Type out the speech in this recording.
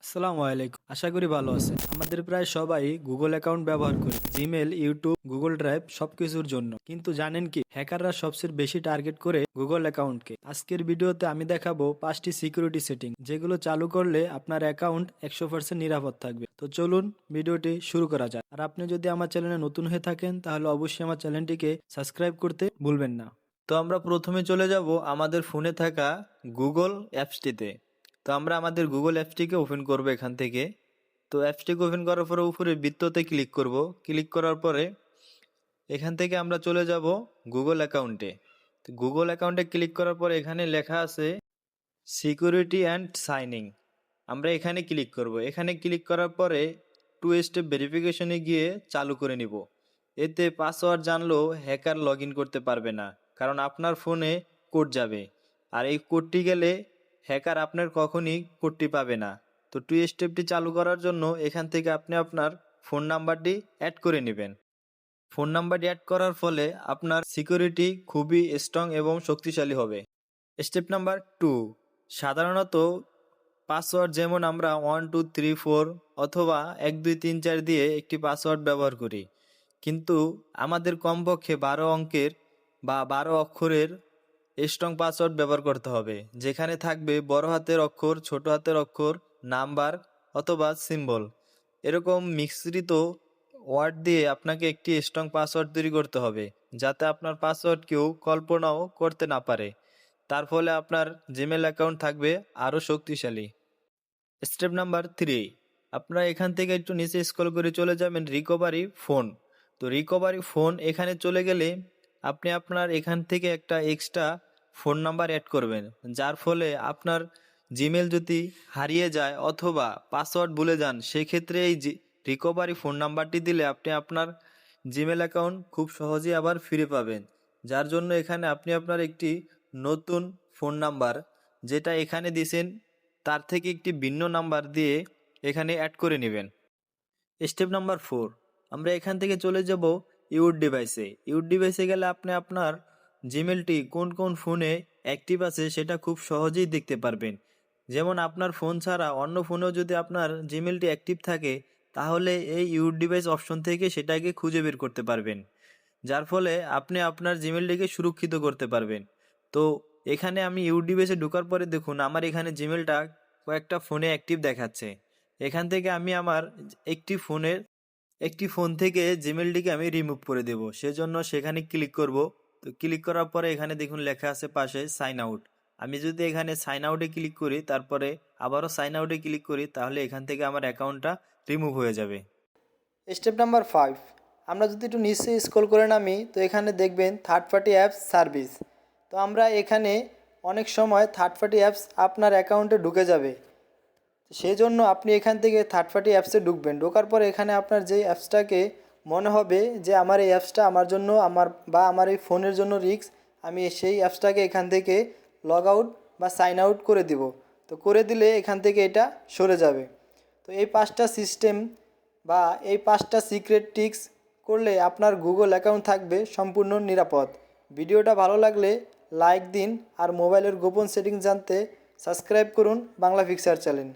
আসসালামু আলাইকুম। আশা করি ভালো আছেন। আমাদের প্রায় সবাই গুগল অ্যাকাউন্ট ব্যবহার করি। জিমেল, ইউটিউব, গুগল ড্রাইভ সবকিছুর জন্য। কিন্তু জানেন কি হ্যাকাররা সবচেয়ে বেশি টার্গেট করে গুগল অ্যাকাউন্টকে। আজকের ভিডিওতে আমি দেখাবো 5টি সিকিউরিটি সেটিং যেগুলো চালু করলে আপনার অ্যাকাউন্ট 100% নিরাপদ থাকবে। তো চলুন ভিডিওটি শুরু করা যাক। আর আপনি যদি আমার চ্যানেলে নতুন হয়ে থাকেন তাহলে অবশ্যই আমার চ্যানেলটিকে সাবস্ক্রাইব করতে ভুলবেন না। তো আমরা প্রথমে চলে যাব আমাদের ফোনে থাকা গুগল অ্যাপসটিতে। তো আমরা আমাদের গুগল অ্যাপসটিকে ওপেন করব এখান থেকে। তো অ্যাপসটিকে ওপেন করার পরে উপরে বৃত্ততে ক্লিক করব। ক্লিক করার পরে এখান থেকে আমরা চলে যাব গুগল অ্যাকাউন্টে। তো গুগল অ্যাকাউন্টে ক্লিক করার পরে এখানে লেখা আছে সিকিউরিটি অ্যান্ড সাইনিং। আমরা এখানে ক্লিক করব। এখানে ক্লিক করার পরে 2 স্টেপ ভেরিফিকেশনে গিয়ে চালু করে নিব। এতে পাসওয়ার্ড জানলেও হ্যাকার লগ ইন করতে পারবে না, কারণ আপনার ফোনে কোড যাবে। আর এই কোডটি গেলে হ্যাকার আপনার কখনই কোডটি পাবে না। তো 2 স্টেপটি চালু করার জন্য এখান থেকে আপনি আপনার ফোন নাম্বারটি অ্যাড করে নেবেন। ফোন নাম্বারটি অ্যাড করার ফলে আপনার সিকিউরিটি খুবই স্ট্রং এবং শক্তিশালী হবে। স্টেপ নাম্বার 2, সাধারণত পাসওয়ার্ড যেমন আমরা 1 2 3 4 অথবা 1 2 3 4 দিয়ে একটি পাসওয়ার্ড ব্যবহার করি, কিন্তু আমাদের কমপক্ষে 12 অঙ্কের বা 12 অক্ষরের স্ট্রং পাসওয়ার্ড ব্যবহার করতে হবে, যেখানে থাকবে বড় হাতের অক্ষর, ছোট হাতের অক্ষর, নাম্বার অথবা সিম্বল, এরকম মিশ্রিত ওয়ার্ড দিয়ে আপনাকে একটি স্ট্রং পাসওয়ার্ড তৈরি করতে হবে, যাতে আপনার পাসওয়ার্ড কেউ কল্পনাও করতে না পারে। তার ফলে আপনার জিমেল অ্যাকাউন্ট থাকবে আরও শক্তিশালী। স্টেপ নাম্বার 3, আপনারা এখান থেকে একটু নিচে স্ক্রল করে চলে যাবেন রিকভারি ফোন। তো রিকভারি ফোন এখানে চলে গেলে আপনি আপনার এখান থেকে একটা এক্সট্রা ফোন নাম্বার অ্যাড করবেন, যার ফলে আপনার জিমেল যদি হারিয়ে যায় অথবা পাসওয়ার্ড ভুলে যান, সেক্ষেত্রে এই রিকভারি ফোন নাম্বারটি দিলে আপনি আপনার জিমেল অ্যাকাউন্ট খুব সহজেই আবার ফিরে পাবেন। যার জন্য এখানে আপনি আপনার একটি নতুন ফোন নাম্বার, যেটা এখানে দিয়েছেন তার থেকে একটি ভিন্ন নাম্বার দিয়ে এখানে অ্যাড করে নেবেন। স্টেপ নাম্বার 4, আমরা এখান থেকে চলে যাব ইউর ডিভাইসে। ইউর ডিভাইসে গেলে আপনি আপনার জিমেলটি কোন কোন ফোনে অ্যাক্টিভ আছে সেটা খুব সহজেই দেখতে পারবেন। যেমন আপনার ফোন ছাড়া অন্য ফোনেও যদি আপনার জিমেলটি অ্যাক্টিভ থাকে, তাহলে এই ইউর ডিভাইস অপশন থেকে সেটাকে খুঁজে বের করতে পারবেন, যার ফলে আপনি আপনার জিমেলটিকে সুরক্ষিত করতে পারবেন। তো এখানে আমি ইউর ডিভাইসে ঢোকার পরে দেখুন আমার এখানে জিমেলটা কয়েকটা ফোনে অ্যাক্টিভ দেখাচ্ছে। এখান থেকে আমি আমার একটি ফোন থেকে জিমেলটিকে আমি রিমুভ করে দেব, সেজন্য সেখানে ক্লিক করব। তো ক্লিক করার পরে এখানে দেখুন লেখা আছে পাশে সাইন আউট। আমি যদি এখানে সাইন আউটে ক্লিক করি, তারপরে আবারও সাইন আউটে ক্লিক করি, তাহলে এখান থেকে আমার অ্যাকাউন্টটা রিমুভ হয়ে যাবে। স্টেপ নাম্বার 5, আমরা যদি একটু নিচে স্ক্রল করে নামি তো এখানে দেখবেন থার্ড পার্টি অ্যাপস সার্ভিস। তো আমরা এখানে অনেক সময় থার্ড পার্টি অ্যাপস আপনার অ্যাকাউন্টে ঢুকে যাবে, সেই জন্য আপনি এখান থেকে থার্ড পার্টি অ্যাপসে ঢুকবেন। ঢোকার পরে এখানে আপনার যেই অ্যাপসটাকে মনে হবে যে আমার এই অ্যাপসটা আমার জন্য আমার এই ফোনের জন্য রিস্ক, আমি সেই অ্যাপসটাকে এখান থেকে লগ আউট বা সাইন আউট করে দিব। তো করে দিলে এখান থেকে এটা সরে যাবে। তো এই 5টা সিস্টেম বা এই 5টা সিক্রেট টিক্স করলে আপনার গুগল অ্যাকাউন্ট থাকবে সম্পূর্ণ নিরাপদ। ভিডিওটা ভালো লাগলে লাইক দিন, আর মোবাইলের গোপন সেটিংস জানতে সাবস্ক্রাইব করুন বাংলা ফিক্সার চ্যানেল।